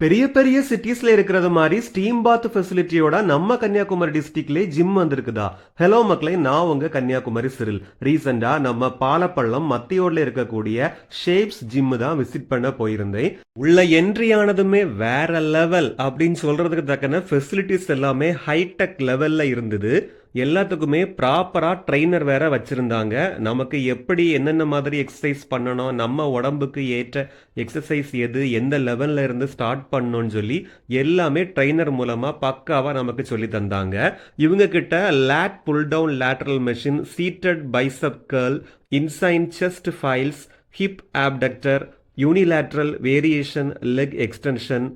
பெரிய பெரிய சிட்டிஸ்ல இருக்கிறது மாதிரி ஸ்டீம் பாத் ஃபெசிலிட்டியோட நம்ம கன்னியாகுமரி டிஸ்ட்ரிக்ட்ல ஜிம் வந்திருக்குதா? ஹலோ மக்களே, நான் உங்க கன்னியாகுமரி சிறில். ரீசெண்டா நம்ம பாலப்பள்ளம் மத்தியோர்ல இருக்கக்கூடிய ஷேப்ஸ் ஜிம் தான் விசிட் பண்ண போயிருந்தேன். உள்ள என்ட்ரி ஆனதுமே வேற லெவல் அப்படின்னு சொல்றதுக்கு தக்கன ஃபெசிலிட்டிஸ் எல்லாமே ஹைடெக் லெவல்ல இருந்தது. எல்லாத்துக்குமே ப்ராப்பரா ட்ரெய்னர் வேற வச்சிருந்தாங்க. நமக்கு எப்படி என்னென்ன மாதிரி எக்ஸசைஸ் பண்ணணும், நம்ம உடம்புக்கு ஏற்ற எக்ஸசைஸ் எது, எந்த லெவல்ல இருந்து ஸ்டார்ட் பண்ணணும்னு சொல்லி எல்லாமே ட்ரெய்னர் மூலமா பக்காவா நமக்கு சொல்லி தந்தாங்க. இவங்க கிட்ட lat pull down lateral machine, seated bicep curl, incline chest flies, hip abductor, unilateral variation leg extension,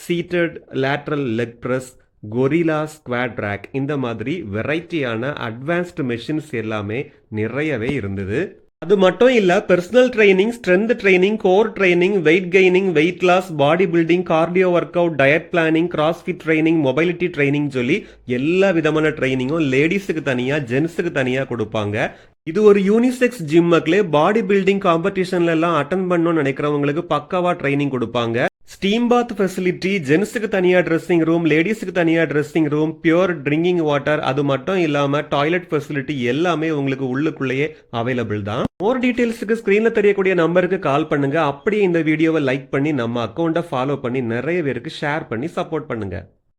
seated lateral leg press, gorilla squat rack, இந்த மாதிரி வெரைட்டியான அட்வான்ஸ்டு மெஷின்ஸ் எல்லாமே நிறையவே இருந்தது. அது மட்டும் இல்ல, personal training, strength training, core training, weight gaining, weight loss, body building, cardio workout, diet planning, CrossFit training, mobility training சொல்லி எல்லா விதமான ட்ரைனிங்கும் லேடிஸுக்கு தனியா ஜென்ஸுக்கு தனியா கொடுப்பாங்க. இது ஒரு யூனிசெக்ஸ் ஜிம் மக்களே. பாடி பில்டிங் காம்படிஷன்ல எல்லாம் அட்டன் பண்ணணும்னு நினைக்கிறவங்களுக்கு பக்காவா ட்ரைனிங் கொடுப்பாங்க. ஸ்டீம் பாத் ஃபெசிலிட்டி, ஜென்ஸுக்கு தனியா ட்ரெஸ்ஸிங் ரூம், லேடிஸுக்கு தனியா dressing room, pure drinking water, அது மட்டும் இல்லாம டாய்லெட் ஃபெசிலிட்டி எல்லாமே உங்களுக்கு உள்ளுக்குள்ளேயே அவைலபிள் தான். மோர் டீடைல்ஸுக்கு ஸ்கிரீன்ல தெரியக்கூடிய நம்பருக்கு கால் பண்ணுங்க. அப்படியே இந்த வீடியோவை லைக் பண்ணி நம்ம அக்கௌண்ட்டை ஃபாலோ பண்ணி நிறைய பேருக்கு ஷேர் பண்ணி சப்போர்ட் பண்ணுங்க.